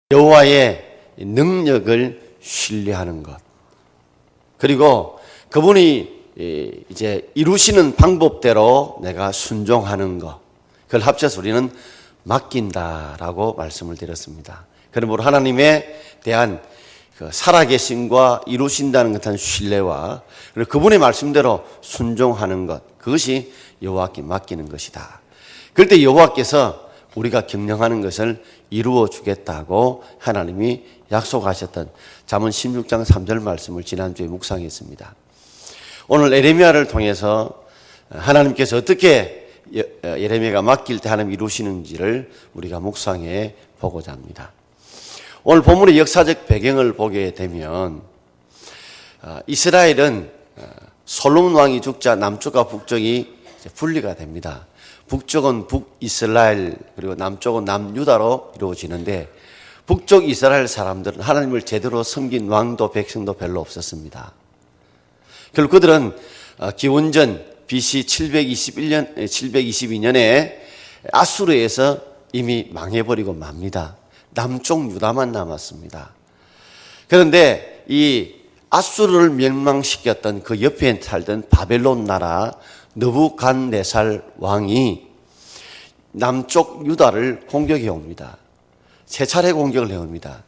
여호와의 능력을 신뢰하는 것, 그리고 그분이 이제 이루시는 방법대로 내가 순종하는 것, 그걸 합쳐서 우리는 맡긴다라고 말씀을 드렸습니다. 그러므로 하나님에 대한 그 살아계심과 이루신다는 것한 신뢰와 그리고 그분의 말씀대로 순종하는 것, 그것이 여호와께 맡기는 것이다. 그럴 때 여호와께서 우리가 경영하는 것을 이루어 주겠다고 하나님이 약속하셨던 잠언 16장 3절 말씀을 지난주에 묵상했습니다. 오늘 예레미야를 통해서 하나님께서 어떻게 예레미야가 맡길 때 하나님 이루시는지를 우리가 묵상해 보고자 합니다. 오늘 본문의 역사적 배경을 보게 되면 이스라엘은 솔로몬 왕이 죽자 남쪽과 북쪽이 분리가 됩니다. 북쪽은 북이스라엘, 그리고 남쪽은 남유다로 이루어지는데 북쪽 이스라엘 사람들은 하나님을 제대로 섬긴 왕도 백성도 별로 없었습니다. 결국 그들은 기원전 BC 722년에 아수르에서 이미 망해버리고 맙니다. 남쪽 유다만 남았습니다. 그런데 이 아수르를 멸망시켰던 그 옆에 살던 바벨론 나라 느부갓네살 왕이 남쪽 유다를 공격해 옵니다. 세 차례 공격을 해옵니다.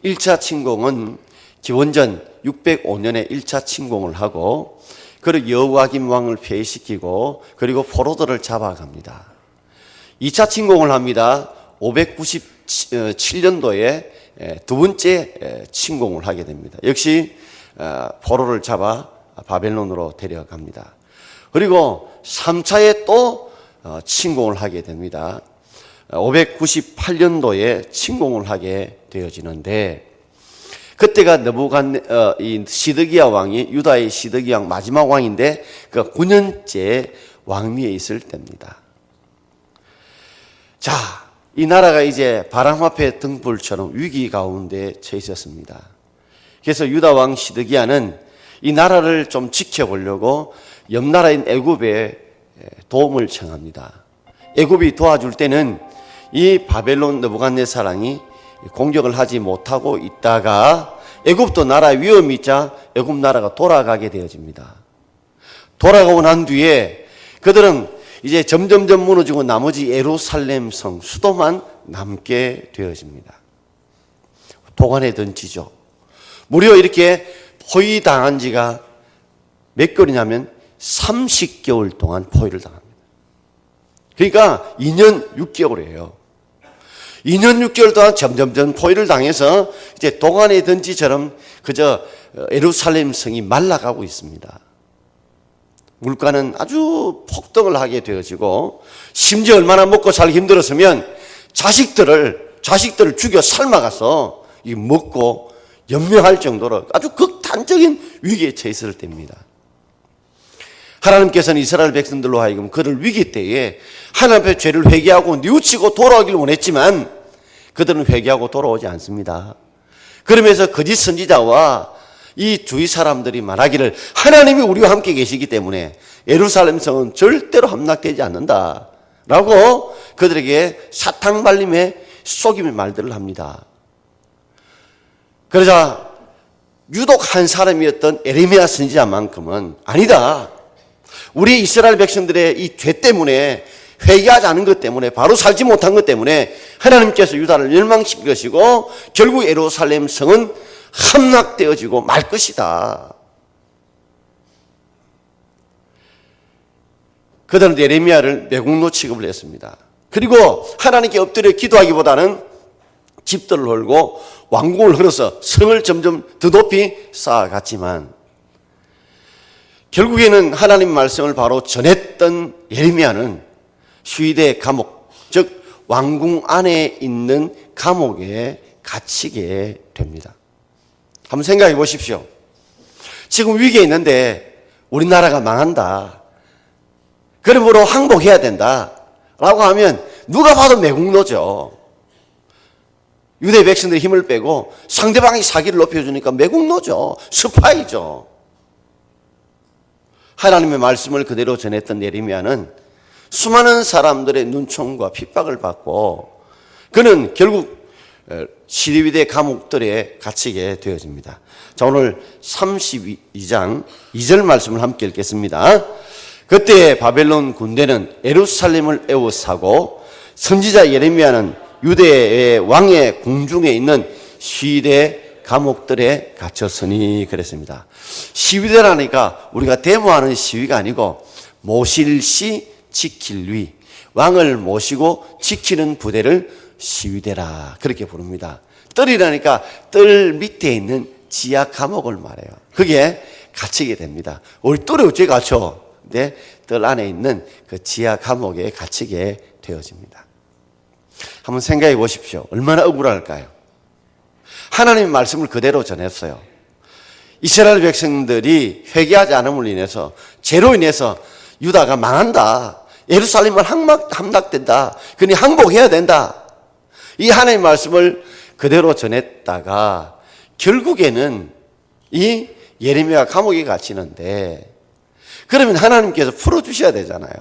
1차 침공은 기원전 605년에 1차 침공을 하고 그리고 여호와김 왕을 폐위시키고 그리고 포로들을 잡아갑니다. 2차 침공을 합니다. 597년도에 두 번째 침공을 하게 됩니다. 역시 포로를 잡아 바벨론으로 데려갑니다. 그리고 3차에 또 침공을 하게 됩니다. 598년도에 침공을 하게 되어지는데 그때가 이 시드기야 왕이 유다의 시드기야 왕 마지막 왕인데 그 9년째 왕위에 있을 때입니다. 자, 이 나라가 이제 바람 앞에 등불처럼 위기 가운데 처해 있었습니다. 그래서 유다 왕 시드기야는 이 나라를 좀 지켜보려고 옆 나라인 애굽에 도움을 청합니다. 애굽이 도와줄 때는 이 바벨론 느부갓네살 왕이 공격을 하지 못하고 있다가 애굽도 나라 위험이 있자 애굽 나라가 돌아가게 되어집니다. 돌아가고 난 뒤에 그들은 이제 점점점 무너지고 나머지 예루살렘 성 수도만 남게 되어집니다. 도관에 던지죠. 무려 이렇게 포위당한 지가 몇 개월이냐면 30개월 동안 포위를 당합니다. 그러니까 2년 6개월이에요. 2년 6개월 동안 점점점 포위를 당해서 이제 도관에 던지처럼 그저 예루살렘 성이 말라가고 있습니다. 물가는 아주 폭등을 하게 되어지고 심지어 얼마나 먹고 살기 힘들었으면 자식들을 죽여 삶아가서 먹고 연명할 정도로 아주 극단적인 위기에 처해 있을 때입니다. 하나님께서는 이스라엘 백성들로 하여금 그들 위기 때에 하나님 앞에 죄를 회개하고 뉘우치고 돌아오기를 원했지만 그들은 회개하고 돌아오지 않습니다. 그러면서 거짓 선지자와 이 주위 사람들이 말하기를 하나님이 우리와 함께 계시기 때문에 예루살렘 성은 절대로 함락되지 않는다 라고 그들에게 사탕 발림에 속임의 말들을 합니다. 그러자 유독 한 사람이었던 예레미야 선지자만큼은 아니다, 우리 이스라엘 백성들의 이 죄 때문에 회개하지 않은 것 때문에 바로 살지 못한 것 때문에 하나님께서 유다를 멸망시킬 것이고 결국 예루살렘 성은 함락되어지고 말 것이다. 그들은 예레미야를 매국노 취급을 했습니다. 그리고 하나님께 엎드려 기도하기보다는 집들을 헐고 왕궁을 흘러서 성을 점점 더 높이 쌓아갔지만 결국에는 하나님 말씀을 바로 전했던 예레미야는 휴이대 감옥, 즉 왕궁 안에 있는 감옥에 갇히게 됩니다. 한번 생각해 보십시오. 지금 위기에 있는데 우리나라가 망한다, 그러므로 항복해야 된다 라고 하면 누가 봐도 매국노죠. 유대 백성들의 힘을 빼고 상대방이 사기를 높여주니까 매국노죠. 스파이죠. 하나님의 말씀을 그대로 전했던 예레미야는 수많은 사람들의 눈총과 핍박을 받고 그는 결국 시리비대 감옥들에 갇히게 되어집니다. 자, 오늘 32장 2절 말씀을 함께 읽겠습니다. 그때 바벨론 군대는 예루살렘을 에워싸고 선지자 예레미야는 유대의 왕의 궁중에 있는 시위대 감옥들에 갇혔으니 그랬습니다. 시위대라니까 우리가 데모하는 시위가 아니고 모실시 지킬 위, 왕을 모시고 지키는 부대를 시위대라 그렇게 부릅니다. 뜰이라니까 뜰 밑에 있는 지하 감옥을 말해요. 그게 갇히게 됩니다. 우리 뜰에 어째 갇혀? 네, 뜰 안에 있는 그 지하 감옥에 갇히게 되어집니다. 한번 생각해 보십시오. 얼마나 억울할까요? 하나님의 말씀을 그대로 전했어요. 이스라엘 백성들이 회개하지 않음으로 인해서 죄로 인해서 유다가 망한다. 예루살렘은 함락된다. 그러니 항복해야 된다. 이 하나님의 말씀을 그대로 전했다가 결국에는 이 예레미야 감옥에 갇히는데 그러면 하나님께서 풀어주셔야 되잖아요.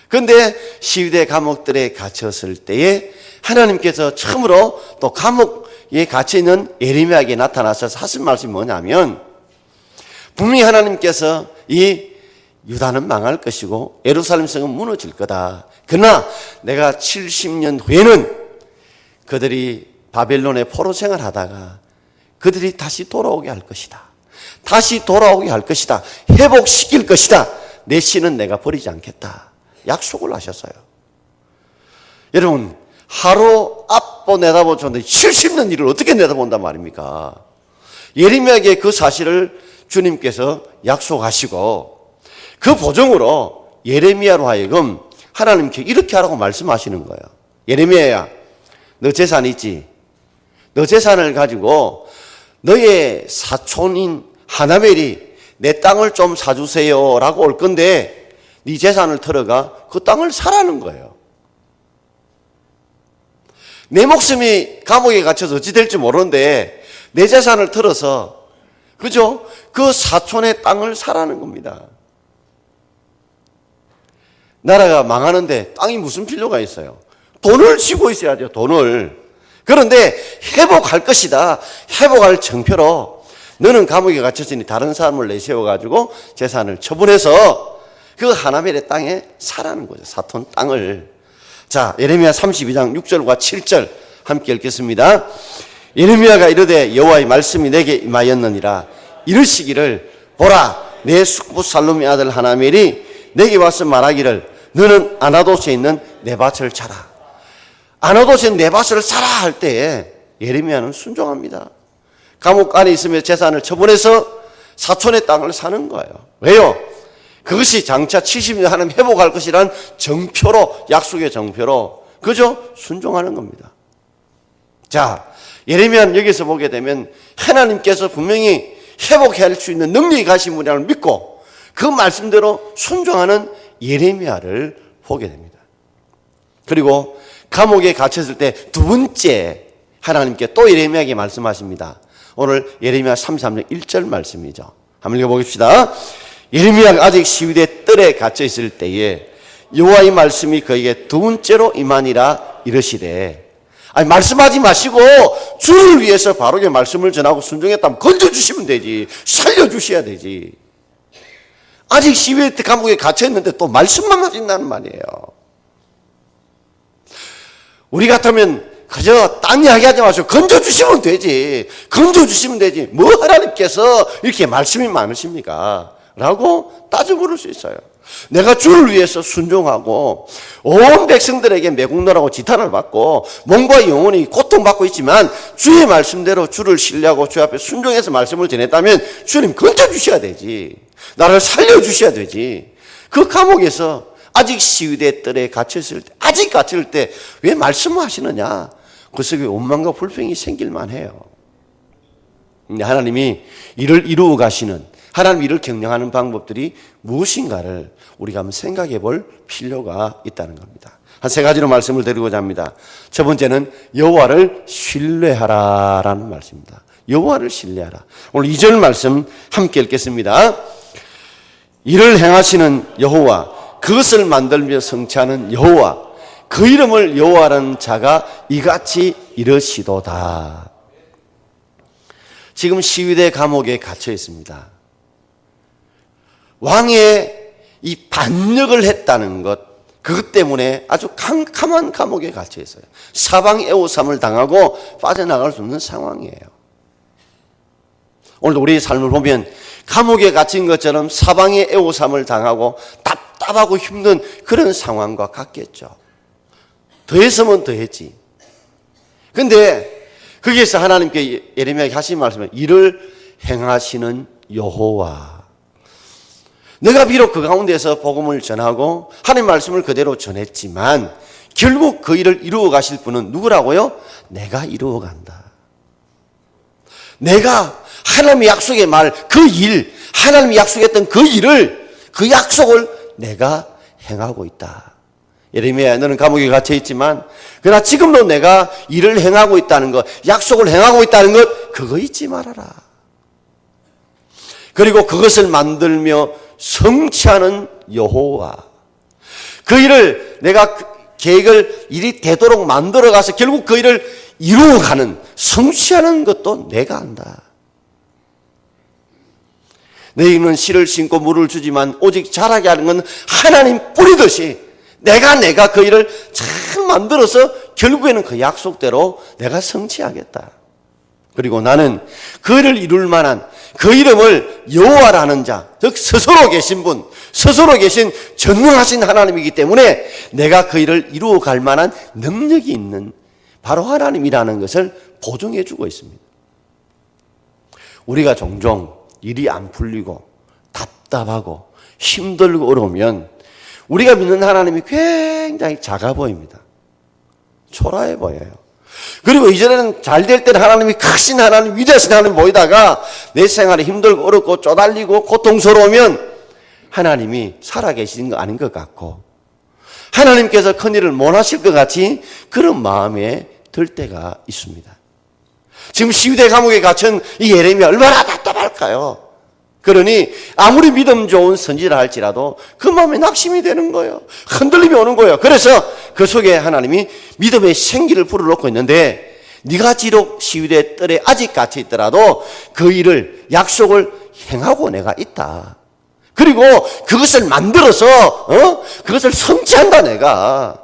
그런데 시위대 감옥들에 갇혔을 때에 하나님께서 처음으로 또 감옥에 갇혀있는 예레미야에게 나타나셔서 하신 말씀이 뭐냐면 분명히 하나님께서 이 유다는 망할 것이고 예루살렘 성은 무너질 거다. 그러나 내가 70년 후에는 그들이 바벨론의 포로 생활하다가 그들이 다시 돌아오게 할 것이다. 다시 돌아오게 할 것이다. 회복시킬 것이다. 내 씨는 내가 버리지 않겠다. 약속을 하셨어요. 여러분, 하루 앞보 내다보셨는데 70년 일을 어떻게 내다본단 말입니까? 예레미야에게 그 사실을 주님께서 약속하시고 그 보정으로 예레미야로 하여금 하나님께 이렇게 하라고 말씀하시는 거예요. 예레미야야, 너 재산 있지? 너 재산을 가지고 너의 사촌인 하나멜이 내 땅을 좀 사주세요 라고 올 건데 네 재산을 털어가 그 땅을 사라는 거예요. 내 목숨이 감옥에 갇혀서 어찌 될지 모르는데 내 재산을 털어서 그죠? 그 사촌의 땅을 사라는 겁니다. 나라가 망하는데 땅이 무슨 필요가 있어요? 돈을 쥐고 있어야죠. 돈을. 그런데 회복할 것이다. 회복할 정표로 너는 감옥에 갇혔으니 다른 사람을 내세워가지고 재산을 처분해서 그 하나멜의 땅에 사라는 거죠. 사촌 땅을. 자, 예레미야 32장 6절과 7절 함께 읽겠습니다. 예레미야가 이르되 여호와의 말씀이 내게 임하였느니라. 이르시기를 보라 내 숙부 살룸의 아들 하나멜이 내게 와서 말하기를 너는 아나도스에 있는 내 밭을 차라. 아나도스에 내 밭을 사라 할 때에 예레미야는 순종합니다. 감옥 안에 있으며 재산을 처분해서 사촌의 땅을 사는 거예요. 왜요? 그것이 장차 70년 하나님 회복할 것이란 정표로, 약속의 정표로 그죠? 순종하는 겁니다. 자, 예레미야는 여기서 보게 되면 하나님께서 분명히 회복할 수 있는 능력이 가신 분이라는 걸 믿고 그 말씀대로 순종하는 예레미야를 보게 됩니다. 그리고 감옥에 갇혔을 때 두 번째 하나님께 또 예레미야에게 말씀하십니다. 오늘 예레미야 33장 1절 말씀이죠. 한번 읽어보겠습니다. 예레미야가 아직 시위대 뜰에 갇혀 있을 때에 여호와의 말씀이 그에게 두 번째로 임하니라 이르시되, 아니 말씀하지 마시고 주를 위해서 바르게 말씀을 전하고 순종했다면 건져주시면 되지, 살려주셔야 되지. 아직 시위대 감옥에 갇혀있는데 또 말씀만 하신다는 말이에요. 우리 같으면 그저 딴 이야기 하지 마시고 건져주시면 되지. 건져주시면 되지. 뭐 하나님께서 이렇게 말씀이 많으십니까? 라고 따져 물을 수 있어요. 내가 주를 위해서 순종하고 온 백성들에게 매국노라고 지탄을 받고 몸과 영혼이 고통받고 있지만 주의 말씀대로 주를 신뢰하고 주 앞에 순종해서 말씀을 전했다면 주님 건져주셔야 되지. 나를 살려주셔야 되지. 그 감옥에서 아직 시위대 뜰에 갇혔을 때, 아직 갇힐 때 왜 말씀을 하시느냐? 그 속에 원망과 불평이 생길만 해요. 근데 하나님이 이를 이루어 가시는, 하나님 이를 경영하는 방법들이 무엇인가를 우리가 한번 생각해 볼 필요가 있다는 겁니다. 한 세 가지로 말씀을 드리고자 합니다. 첫 번째는 여호와를 신뢰하라라는 말씀입니다. 여호와를 신뢰하라. 오늘 2절 말씀 함께 읽겠습니다. 이를 행하시는 여호와, 그것을 만들며 성취하는 여호와, 그 이름을 여호와라는 자가 이같이 이르시도다. 지금 시위대 감옥에 갇혀 있습니다. 왕의 이 반역을 했다는 것, 그것 때문에 아주 캄캄한 감옥에 갇혀 있어요. 사방 애호삼을 당하고 빠져나갈 수 없는 상황이에요. 오늘도 우리의 삶을 보면 감옥에 갇힌 것처럼 사방의 애호삼을 당하고 답답하고 힘든 그런 상황과 같겠죠. 더했으면 더했지. 근데 거기에서 하나님께 예레미야에게 하신 말씀은 이를 행하시는 여호와. 내가 비록 그 가운데서 복음을 전하고 하나님 말씀을 그대로 전했지만 결국 그 일을 이루어 가실 분은 누구라고요? 내가 이루어 간다. 내가 하나님의 약속의 말, 그 일, 하나님이 약속했던 그 일을, 그 약속을 내가 행하고 있다. 예레미야, 너는 감옥에 갇혀 있지만 그러나 지금도 내가 일을 행하고 있다는 것, 약속을 행하고 있다는 것, 그거 잊지 말아라. 그리고 그것을 만들며 성취하는 여호와. 그 일을 내가 계획을 일이 되도록 만들어가서 결국 그 일을 이루어가는, 성취하는 것도 내가 한다. 너희는 씨를 심고 물을 주지만 오직 자라게 하는 건 하나님 뿌리듯이 내가 그 일을 잘 만들어서 결국에는 그 약속대로 내가 성취하겠다. 그리고 나는 그 일을 이룰 만한 그 이름을 여호와라는 자, 즉 스스로 계신 분, 스스로 계신 전능하신 하나님이기 때문에 내가 그 일을 이루어 갈 만한 능력이 있는 바로 하나님이라는 것을 보증해 주고 있습니다. 우리가 종종 일이 안 풀리고 답답하고 힘들고 어려우면 우리가 믿는 하나님이 굉장히 작아 보입니다. 초라해 보여요. 그리고 이전에는 잘 될 때는 하나님이 크신 하나님, 위대하신 하나님 보이다가 내 생활이 힘들고 어렵고 쪼달리고 고통스러우면 하나님이 살아계신 거 아닌 것 같고 하나님께서 큰일을 못 하실 것 같이 그런 마음에 들 때가 있습니다. 지금 시위대 감옥에 갇힌 이 예레미야 얼마나 답답할까요? 그러니 아무리 믿음 좋은 선지자 할지라도 그 마음에 낙심이 되는 거예요. 흔들림이 오는 거예요. 그래서 그 속에 하나님이 믿음의 생기를 불어넣고 있는데 네가 지록 시위대 뜰에 아직 갇혀 있더라도 그 일을 약속을 행하고 내가 있다. 그리고 그것을 만들어서 그것을 성취한다 내가.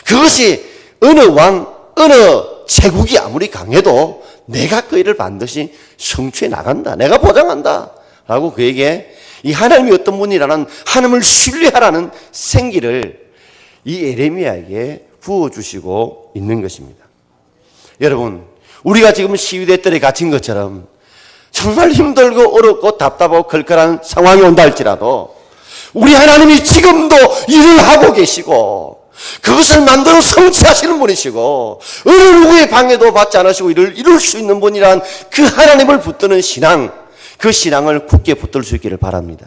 그것이 어느 왕, 어느 제국이 아무리 강해도 내가 그 일을 반드시 성취해 나간다. 내가 보장한다. 라고 그에게 이 하나님이 어떤 분이라는 하나님을 신뢰하라는 생기를 이 예레미야에게 부어주시고 있는 것입니다. 여러분, 우리가 지금 시위대 뜰에 갇힌 것처럼 정말 힘들고 어렵고 답답하고 걸걸한 상황이 온다 할지라도 우리 하나님이 지금도 일을 하고 계시고 그것을 만들어 성취하시는 분이시고 어느 누구의 방해도 받지 않으시고 일을 이룰 수 있는 분이란 그 하나님을 붙드는 신앙, 그 신앙을 굳게 붙들 수 있기를 바랍니다.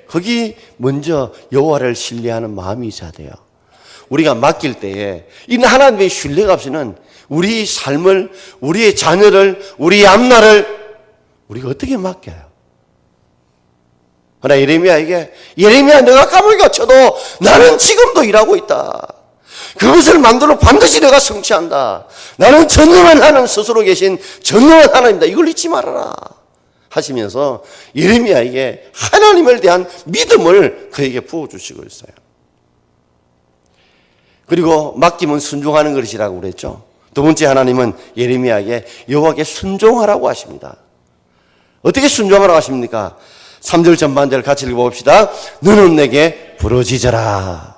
거기 먼저 여호와를 신뢰하는 마음이 있어야 돼요. 우리가 맡길 때에 이 하나님의 신뢰가 없이는 우리 삶을, 우리의 자녀를, 우리의 앞날을 우리가 어떻게 맡겨요? 그러나 예레미야에게 예레미야 내가 감옥에 갇혀도 나는 지금도 일하고 있다. 그것을 만들어 반드시 내가 성취한다. 나는 전능한 하나님, 스스로 계신 전능한 하나님이다. 이걸 잊지 말아라 하시면서 예레미야에게 하나님을 대한 믿음을 그에게 부어주시고 있어요. 그리고 맡기면 순종하는 것이라고 그랬죠. 두 번째 하나님은 예레미야에게 여호와께 순종하라고 하십니다. 어떻게 순종하라고 하십니까? 3절 전반절 같이 읽어봅시다. 너는 내게 부르짖어라.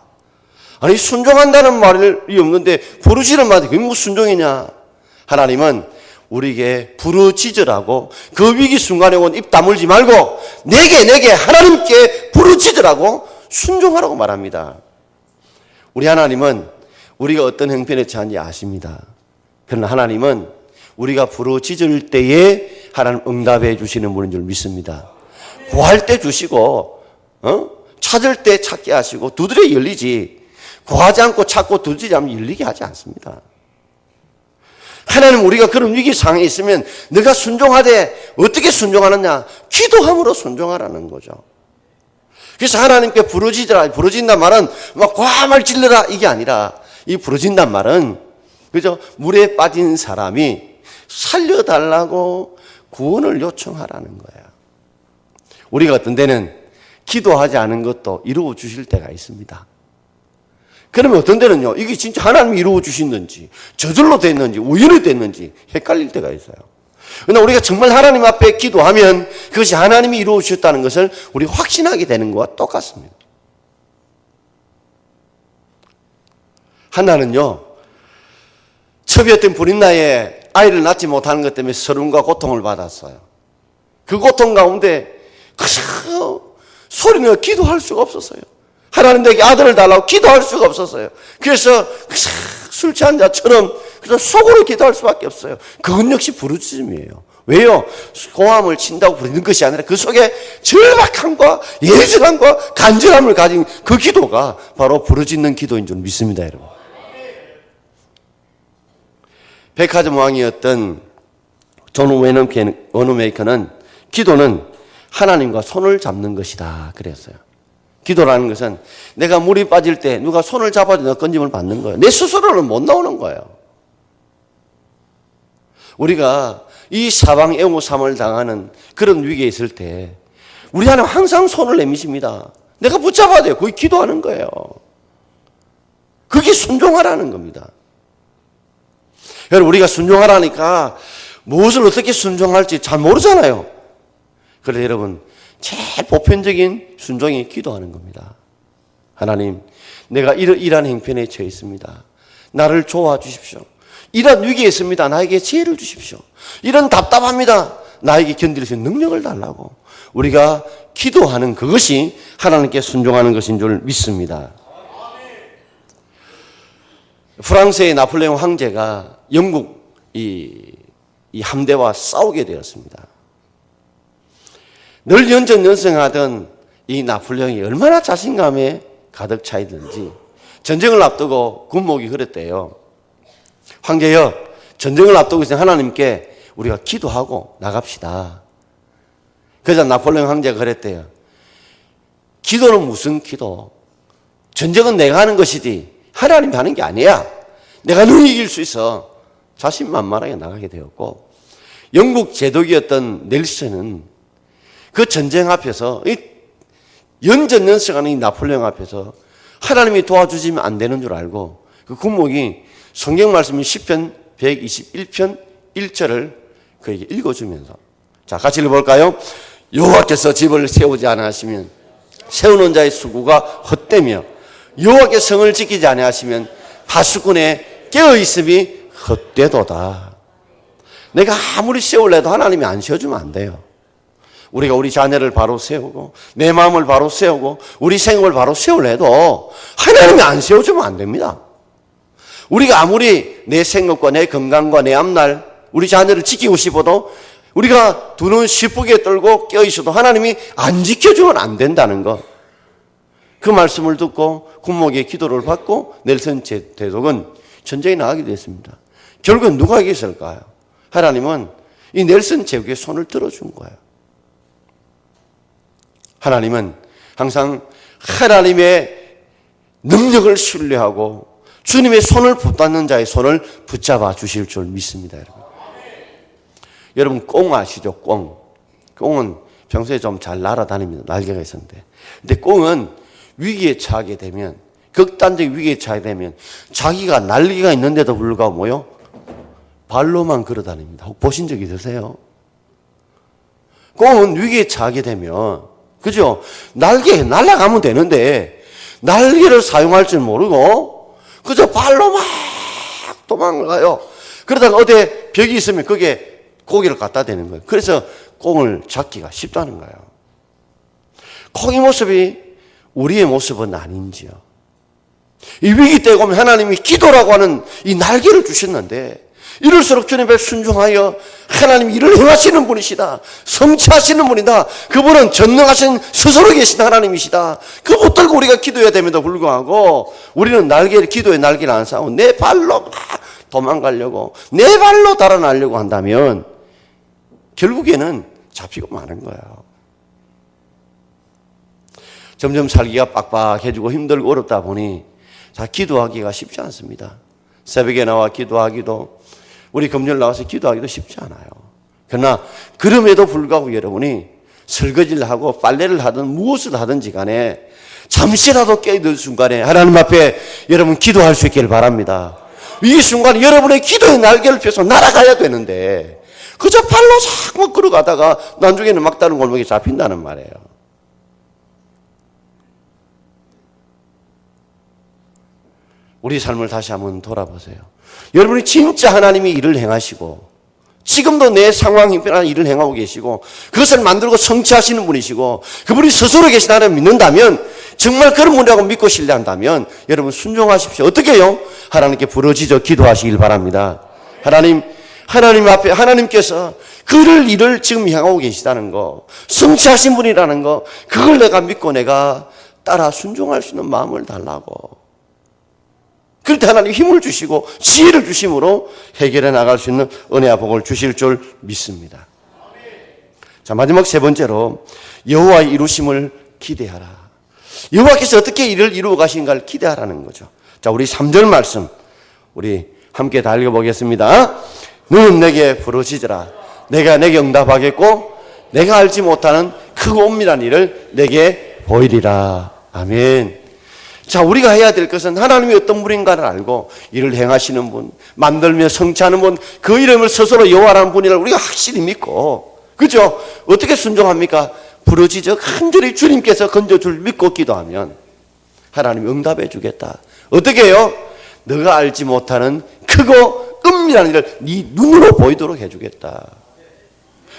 아니 순종한다는 말이 없는데 부르짖는 말이 그게 무슨 순종이냐? 하나님은 우리에게 부르짖으라고 그 위기 순간에 온 입 다물지 말고 내게 하나님께 부르짖으라고 순종하라고 말합니다. 우리 하나님은 우리가 어떤 형편에 처한지 아십니다. 그러나 하나님은 우리가 부르짖을 때에 하나님 응답해 주시는 분인 줄 믿습니다. 구할 때 주시고 찾을 때 찾게 하시고 두드려 열리지 구하지 않고 찾고 두드리지 않으면 열리게 하지 않습니다. 하나님 우리가 그런 위기 상황에 있으면 네가 순종하되 어떻게 순종하느냐? 기도함으로 순종하라는 거죠. 그래서 하나님께 부르짖으라. 부르짖는단 말은 막 과말 질러라 이게 아니라, 이 부르짖는단 말은 그죠? 물에 빠진 사람이 살려달라고 구원을 요청하라는 거예요. 우리가 어떤 데는 기도하지 않은 것도 이루어 주실 때가 있습니다. 그러면 어떤 데는요, 이게 진짜 하나님이 이루어 주시는지, 저절로 됐는지, 우연히 됐는지 헷갈릴 때가 있어요. 그러나 우리가 정말 하나님 앞에 기도하면 그것이 하나님이 이루어 주셨다는 것을 우리 확신하게 되는 것과 똑같습니다. 하나는요, 첩이었던 브린나에 아이를 낳지 못하는 것 때문에 서름과 고통을 받았어요. 그 고통 가운데 소리는 기도할 수가 없었어요. 하나님 내게 아들을 달라고 기도할 수가 없었어요. 그래서 술 취한 자처럼 그래서 속으로 기도할 수밖에 없어요. 그건 역시 부르짖음이에요. 왜요? 고함을 친다고 부르는 것이 아니라 그 속에 절박함과 예절함과 간절함을 가진 그 기도가 바로 부르짖는 기도인 줄 믿습니다, 여러분. 백화점 왕이었던 존 워너메이커는 기도는 하나님과 손을 잡는 것이다 그랬어요. 기도라는 것은 내가 물이 빠질 때 누가 손을 잡아도 내가 건짐을 받는 거예요. 내 스스로는 못 나오는 거예요. 우리가 이 사방 애고삼을 당하는 그런 위기에 있을 때 우리 하나님 항상 손을 내미십니다. 내가 붙잡아야 돼요. 거기 기도하는 거예요. 그게 순종하라는 겁니다. 여러분, 우리가 순종하라니까 무엇을 어떻게 순종할지 잘 모르잖아요. 그래서 여러분, 제일 보편적인 순종이 기도하는 겁니다. 하나님, 내가 이러한 형편에 처해 있습니다. 나를 도와주십시오. 이런 위기에 있습니다. 나에게 지혜를 주십시오. 이런 답답합니다. 나에게 견딜 수 있는 능력을 달라고. 우리가 기도하는 그것이 하나님께 순종하는 것인 줄 믿습니다. 프랑스의 나폴레옹 황제가 영국 이 함대와 싸우게 되었습니다. 늘 연전연승하던 이 나폴레옹이 얼마나 자신감에 가득 차 있는지 전쟁을 앞두고 군목이 그랬대요. 황제여, 전쟁을 앞두고 있으니 하나님께 우리가 기도하고 나갑시다. 그래서 나폴레옹 황제가 그랬대요. 기도는 무슨 기도? 전쟁은 내가 하는 것이지 하나님이 하는 게 아니야. 내가 능히 이길 수 있어. 자신만만하게 나가게 되었고, 영국 제독이었던 넬슨은 그 전쟁 앞에서 연전연승하는 이 나폴레옹 앞에서 하나님이 도와주시면 안 되는 줄 알고 그 군목이 성경 말씀인 시편 121편 1절을 그에게 읽어주면서, 자, 같이 읽어볼까요? 여호와께서 집을 세우지 않으시면 세우는 자의 수고가 헛되며 여호와께 성을 지키지 아니하시면 파수꾼의 깨어있음이 헛되도다. 내가 아무리 세울래도 하나님이 안 세워주면 안 돼요. 우리가 우리 자녀를 바로 세우고 내 마음을 바로 세우고 우리 생업을 바로 세우려도 하나님이 안 세워주면 안 됩니다. 우리가 아무리 내 생업과 내 건강과 내 앞날 우리 자녀를 지키고 싶어도 우리가 두 눈 시쁘게 떨고 깨어있어도 하나님이 안 지켜주면 안 된다는 것. 그 말씀을 듣고 군목의 기도를 받고 넬슨 대독은 전쟁에 나가게 됐습니다. 결국은 누가 이겼을까요? 하나님은 이 넬슨 제국의 손을 들어준 거예요. 하나님은 항상 하나님의 능력을 신뢰하고 주님의 손을 붙잡는 자의 손을 붙잡아 주실 줄 믿습니다, 여러분. 여러분, 꽁 아시죠? 꽁. 꽁은 평소에 좀 잘 날아다닙니다. 날개가 있었는데. 근데 꽁은 위기에 처하게 되면, 극단적 위기에 처하게 되면 자기가 날개가 있는데도 불구하고 뭐요? 발로만 걸어 다닙니다. 혹 보신 적 있으세요? 꽁은 위기에 처하게 되면, 그죠? 날개 날아가면 되는데 날개를 사용할 줄 모르고 그저 발로 막 도망가요. 그러다가 어디에 벽이 있으면 거기에 고기를 갖다 대는 거예요. 그래서 꽁을 잡기가 쉽다는 거예요. 꽁의 모습이 우리의 모습은 아닌지요. 이 위기 때 보면 하나님이 기도라고 하는 이 날개를 주셨는데 이럴수록 주님 앞에 순종하여 하나님이 일을 행하시는 분이시다. 성취하시는 분이다. 그분은 전능하신 스스로 계신 하나님이시다. 그 붙들고 우리가 기도해야 됨에도 불구하고 우리는 기도의 날개를 안 쌓고 내 발로 막 도망가려고 내 발로 달아나려고 한다면 결국에는 잡히고 마는 거예요. 점점 살기가 빡빡해지고 힘들고 어렵다 보니 자, 기도하기가 쉽지 않습니다. 새벽에 나와 기도하기도, 우리 금요일 나와서 기도하기도 쉽지 않아요. 그러나 그럼에도 불구하고 여러분이 설거지를 하고 빨래를 하든 무엇을 하든지 간에 잠시라도 깨어들 순간에 하나님 앞에 여러분 기도할 수 있기를 바랍니다. 이 순간 여러분의 기도의 날개를 펴서 날아가야 되는데 그저 발로 자꾸 걸어가다가 나중에는 막다른 골목에 잡힌다는 말이에요. 우리 삶을 다시 한번 돌아보세요. 여러분이 진짜 하나님이 일을 행하시고 지금도 내 상황 형편한 일을 행하고 계시고 그것을 만들고 성취하시는 분이시고 그분이 스스로 계신 하나님을 믿는다면, 정말 그런 분이라고 믿고 신뢰한다면 여러분 순종하십시오. 어떻게 해요? 하나님께 부르짖어 기도하시길 바랍니다. 하나님 앞에 하나님께서 그를 일을 지금 행하고 계시다는 거, 성취하신 분이라는 거, 그걸 내가 믿고 내가 따라 순종할 수 있는 마음을 달라고. 그럴 때 하나님 힘을 주시고 지혜를 주심으로 해결해 나갈 수 있는 은혜와 복을 주실 줄 믿습니다. 자, 마지막 세 번째로 여호와의 이루심을 기대하라. 여호와께서 어떻게 일을 이루어 가신가를 기대하라는 거죠. 자, 우리 3절 말씀 우리 함께 다 읽어보겠습니다. 너는 내게 부르짖으라. 내가 내게 응답하겠고 내가 알지 못하는 크고 엄밀한 일을 내게 보이리라. 아멘. 자, 우리가 해야 될 것은 하나님이 어떤 분인가를 알고 일을 행하시는 분, 만들며 성취하는 분, 그 이름을 스스로 여호와라는 분이라 우리가 확실히 믿고, 그죠? 어떻게 순종합니까? 부르짖어 간절히 주님께서 건져줄 믿고 기도하면 하나님이 응답해 주겠다. 어떻게 해요? 너가 알지 못하는 크고 은밀한 일을 네 눈으로 보이도록 해주겠다.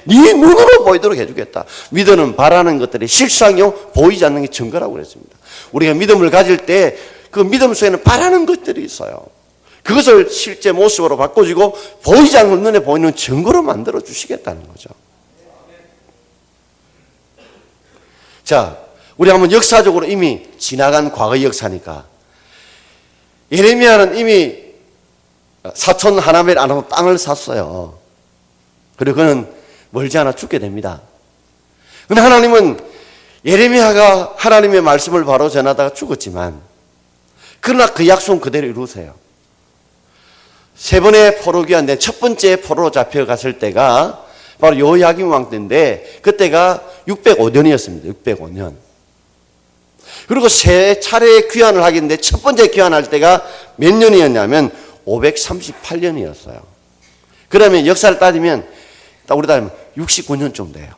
네 눈으로 보이도록 해주겠다. 믿음은 바라는 것들이 실상이요 보이지 않는 게 증거라고 그랬습니다. 우리가 믿음을 가질 때 그 믿음 속에는 바라는 것들이 있어요. 그것을 실제 모습으로 바꿔주고 보이지 않는 눈에 보이는 증거로 만들어 주시겠다는 거죠. 자, 우리 한번 역사적으로 이미 지나간 과거의 역사니까 예레미야는 이미 사촌 하나멜 안하고 땅을 샀어요. 그리고 그는 멀지 않아 죽게 됩니다. 그런데 하나님은 예레미야가 하나님의 말씀을 바로 전하다가 죽었지만 그러나 그 약속은 그대로 이루세요. 세 번의 포로 귀환된 첫 번째 포로로 잡혀갔을 때가 바로 여호야김 왕 때인데 그때가 605년이었습니다. 605년. 그리고 세 차례 귀환을 하게 됐는데 첫 번째 귀환할 때가 몇 년이었냐면 538년이었어요. 그러면 역사를 따지면 우리 따지면 69년 정도 돼요.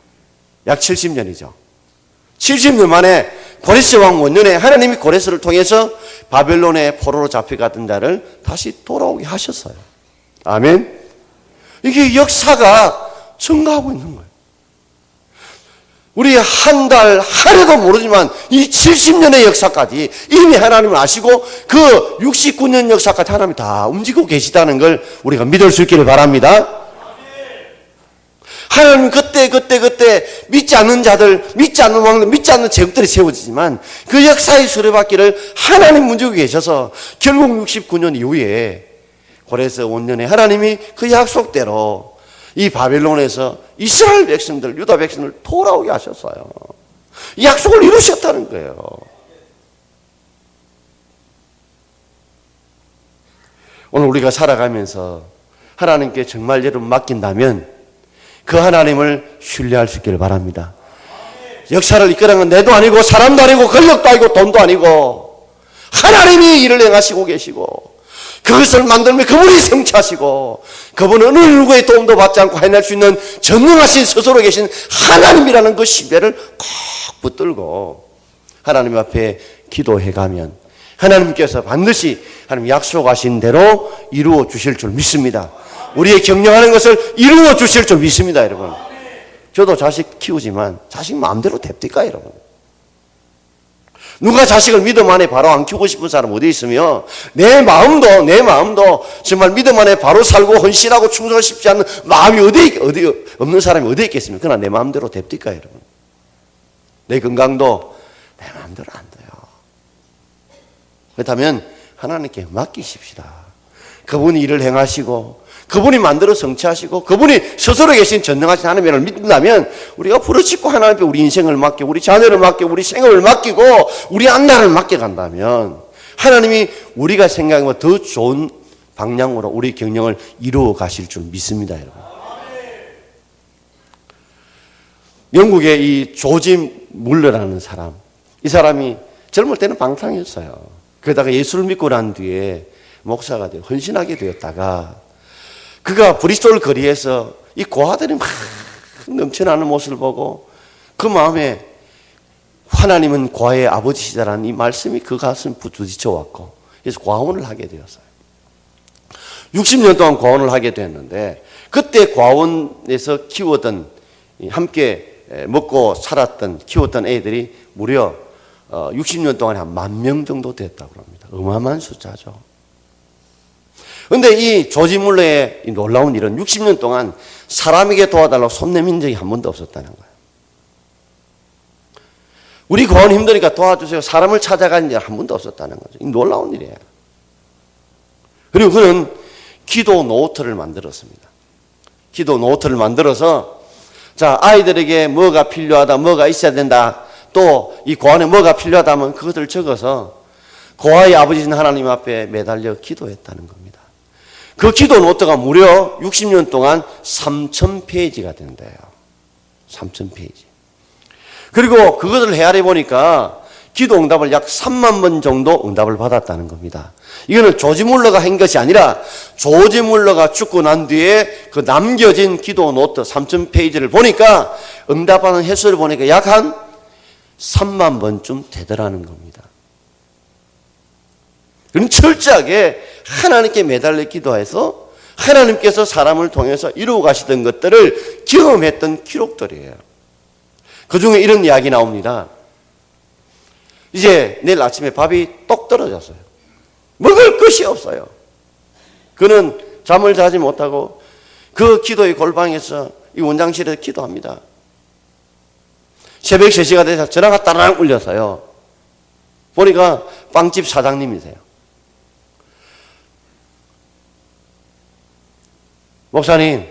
약 70년이죠. 70년 만에 고레스 왕 원년에 하나님이 고레스를 통해서 바벨론의 포로로 잡혀갔던 자를 다시 돌아오게 하셨어요. 아멘. 이게 역사가 증가하고 있는 거예요. 우리 한 달, 하루도 모르지만 이 70년의 역사까지 이미 하나님을 아시고 그 69년 역사까지 하나님이 다 움직이고 계시다는 걸 우리가 믿을 수 있기를 바랍니다. 하나님 그때 믿지 않는 자들, 믿지 않는 왕들, 믿지 않는 제국들이 세워지지만 그 역사의 수레바퀴를 하나님 움직이고 계셔서 결국 69년 이후에 고레스 원년에 하나님이 그 약속대로 이 바벨론에서 이스라엘 백성들, 유다 백성들 돌아오게 하셨어요. 이 약속을 이루셨다는 거예요. 오늘 우리가 살아가면서 하나님께 정말 여러분 맡긴다면 그 하나님을 신뢰할 수 있기를 바랍니다. 역사를 이끄는 건 내도 아니고 사람도 아니고 권력도 아니고 돈도 아니고 하나님이 일을 행하시고 계시고 그것을 만들면 그분이 성취하시고 그분은 어느 누구의 도움도 받지 않고 해낼 수 있는 전능하신 스스로 계신 하나님이라는 그 신뢰를 꼭 붙들고 하나님 앞에 기도해가면 하나님께서 반드시 하나님 약속하신 대로 이루어 주실 줄 믿습니다. 우리의 경영하는 것을 이루어 주실 줄 믿습니다, 여러분. 저도 자식 키우지만 자식 마음대로 됩니까, 여러분? 누가 자식을 믿음 안에 바로 안 키우고 싶은 사람 어디 있으며 내 마음도 정말 믿음 안에 바로 살고 헌신하고 충성하고 싶지 않는 마음이 어디 없는 사람이 어디 있겠습니까? 그러나 내 마음대로 됩니까, 여러분? 내 건강도 내 마음대로 안 돼요. 그렇다면 하나님께 맡기십시다. 그분이 일을 행하시고 그분이 만들어 성취하시고 그분이 스스로 계신 전능하신 하나님을 믿는다면 우리가 부르짖고 하나님 앞에 우리 인생을 맡기고 우리 자녀를 맡기고 우리 생업을 맡기고 우리 안나를 맡겨간다면 하나님이 우리가 생각한 것 더 좋은 방향으로 우리 경영을 이루어 가실 줄 믿습니다, 여러분. 영국의 이 조지 물러라는 사람, 이 사람이 젊을 때는 방탕이었어요. 그러다가 예수를 믿고 난 뒤에 목사가 되어 헌신하게 되었다가 그가 브리스톨 거리에서 이 고아들이 막 넘쳐나는 모습을 보고 그 마음에 하나님은 고아의 아버지시다라는 이 말씀이 그 가슴에 부딪혀 왔고 그래서 고아원을 하게 되었어요. 60년 동안 고아원을 하게 됐는데 그때 고아원에서 키우던 함께 먹고 살았던 키웠던 애들이 무려 60년 동안에 한 10,000명 정도 됐다고 합니다. 어마어마한 숫자죠. 그런데 이 조지 물러의 이 놀라운 일은 60년 동안 사람에게 도와달라고 손 내민 적이 한 번도 없었다는 거예요. 우리 고아원 힘드니까 도와주세요. 사람을 찾아간 적이 한 번도 없었다는 거죠. 이 놀라운 일이에요. 그리고 그는 기도 노트를 만들었습니다. 기도 노트를 만들어서 자, 아이들에게 뭐가 필요하다, 뭐가 있어야 된다, 또 이 고아원에 뭐가 필요하다면 그것을 적어서 고아의 아버지신 하나님 앞에 매달려 기도했다는 겁니다. 그 기도 노트가 무려 60년 동안 3,000페이지가 된대요. 3,000페이지. 그리고 그것을 헤아려 보니까 기도 응답을 약 3만 번 정도 응답을 받았다는 겁니다. 이거는 조지 물러가 한 것이 아니라 조지 물러가 죽고 난 뒤에 그 남겨진 기도 노트 3,000페이지를 보니까 응답하는 횟수를 보니까 약 한 3만 번쯤 되더라는 겁니다. 그럼 철저하게 하나님께 매달려 기도해서 하나님께서 사람을 통해서 이루어 가시던 것들을 경험했던 기록들이에요. 그 중에 이런 이야기 나옵니다. 이제 내일 아침에 밥이 똑 떨어졌어요. 먹을 것이 없어요. 그는 잠을 자지 못하고 그 기도의 골방에서 이 원장실에서 기도합니다. 새벽 3시가 돼서 전화가 따라락 울려서요. 보니까 빵집 사장님이세요. 목사님,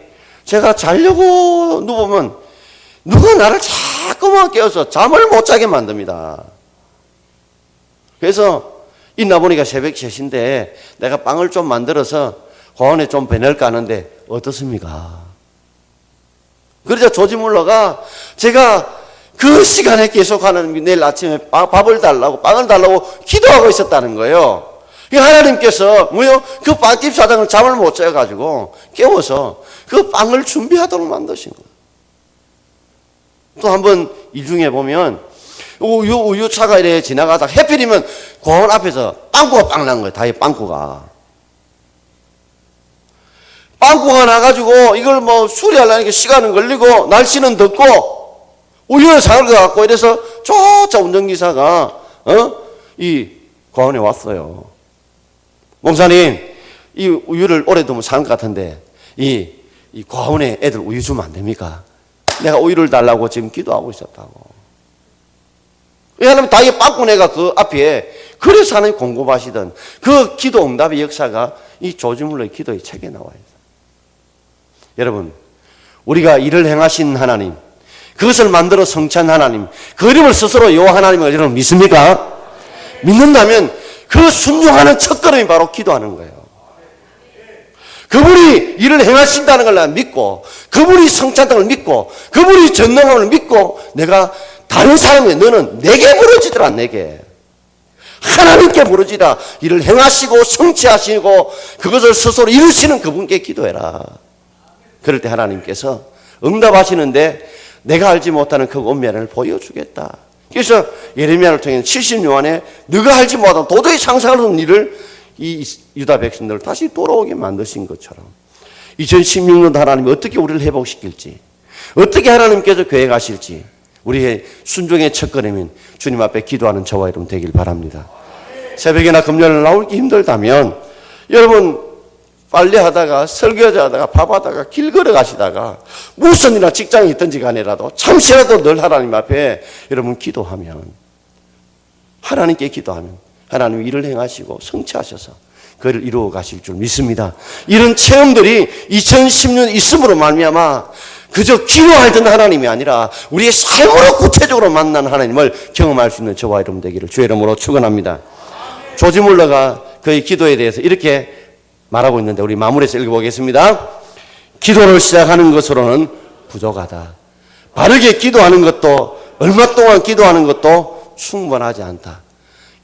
제가 자려고 누우면 누가 나를 자꾸만 깨워서 잠을 못 자게 만듭니다. 그래서 있나 보니까 새벽 3시인데 내가 빵을 좀 만들어서 고아원에 좀 보낼까 하는데 어떻습니까? 그러자 조지 물러가 제가 그 시간에 계속 하나님 내일 아침에 밥을 달라고 빵을 달라고 기도하고 있었다는 거예요. 하나님께서 뭐요? 그 빵집 사장을 잠을 못 자가지고 깨워서 그 빵을 준비하도록 만드신 거예요. 또 한번 이 중에 보면 우유차가 이래 지나가다 해필이면 고아원 앞에서 빵꾸가 빵 난 거예요. 다이 빵꾸가. 빵꾸가 나가지고 이걸 뭐 수리하려니까 시간은 걸리고 날씨는 덥고 우유를 사올 것 같고 이래서 저 운전기사가 이 고아원에 왔어요. 목사님, 이 우유를 오래 두면 사는 것 같은데 이 고아원에 애들 우유 주면 안 됩니까? 내가 우유를 달라고 지금 기도하고 있었다고. 왜냐하면 다이 빵꾸네가 그 앞에 그래서 하나님 공급하시던 그 기도 응답의 역사가 이 조지 물러의 기도의 책에 나와 있어요. 여러분, 우리가 일을 행하신 하나님, 그것을 만들어 성취한 하나님, 그 이름을 스스로 여호와 하나님을 여러분 믿습니까? 믿는다면 그 순종하는 첫걸음이 바로 기도하는 거예요. 그분이 일을 행하신다는 걸 믿고, 그분이 성취한다는 걸 믿고, 그분이 전능함을 믿고, 내가 다른 사람에게 너는 내게 부르짖으라. 내게 하나님께 부르짖으라. 일을 행하시고 성취하시고 그것을 스스로 이루시는 그분께 기도해라. 그럴 때 하나님께서 응답하시는데 내가 알지 못하는 그 은밀을 보여주겠다. 그래서 예레미야를 통해 70요한에 네가 알지 못하는 도저히 상상할 수 없는 일을 이 유다 백성들을 다시 돌아오게 만드신 것처럼 2016년도 하나님이 어떻게 우리를 회복시킬지, 어떻게 하나님께서 계획하실지 우리의 순종의 첫걸음인 주님 앞에 기도하는 저와 여러분 되길 바랍니다. 새벽이나 금요일 나오기 힘들다면 여러분 빨래하다가 설거지하다가 밥하다가 길 걸어가시다가 무슨 일이나 직장에 있든지 간에라도 잠시라도 늘 하나님 앞에 여러분 기도하면, 하나님께 기도하면 하나님이 일을 행하시고 성취하셔서 그를 이루어 가실 줄 믿습니다. 이런 체험들이 2010년 있음으로 말미암아 그저 기도하던 하나님이 아니라 우리의 삶으로 구체적으로 만난 하나님을 경험할 수 있는 저와 여러분 되기를 주의 이름으로 축원합니다. 조지 물러가 그의 기도에 대해서 이렇게 말하고 있는데 우리 마무리해서 읽어보겠습니다. 기도를 시작하는 것으로는 부족하다. 바르게 기도하는 것도 얼마 동안 기도하는 것도 충분하지 않다.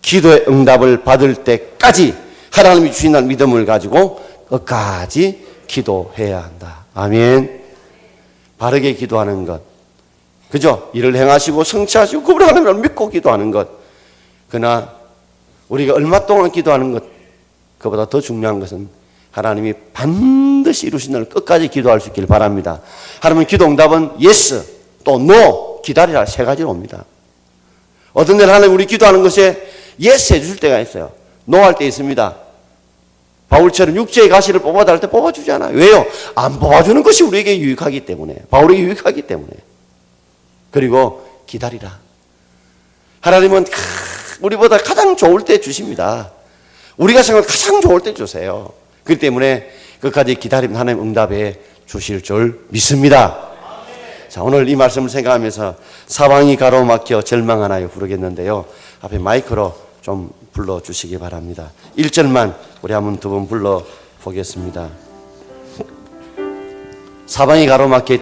기도의 응답을 받을 때까지 하나님이 주신다는 믿음을 가지고 끝까지 기도해야 한다. 아멘. 바르게 기도하는 것. 그죠? 일을 행하시고 성취하시고 그걸 하나님을 믿고 기도하는 것. 그러나 우리가 얼마 동안 기도하는 것, 그보다 더 중요한 것은 하나님이 반드시 이루신다는 끝까지 기도할 수 있기를 바랍니다. 하나님은 기도 응답은 yes, 또 no, 기다리라 세 가지로 옵니다. 어떤 때는 하나님 우리 기도하는 것에 yes 해주실 때가 있어요. no 할 때 있습니다. 바울처럼 육체의 가시를 뽑아달할 때 뽑아주지 않아요. 왜요? 안 뽑아주는 것이 우리에게 유익하기 때문에. 바울에게 유익하기 때문에. 그리고 기다리라. 하나님은 우리보다 가장 좋을 때 주십니다. 우리가 생각할 가장 좋을 때 주세요. 그렇기 때문에 끝까지 기다리면 하나님 응답해 주실 줄 믿습니다. 자, 오늘 이 말씀을 생각하면서 사방이 가로막혀 절망하나요 부르겠는데요. 앞에 마이크로 좀 불러주시기 바랍니다. 1절만 우리 한번 두 번 불러보겠습니다. 사방이 가로막혀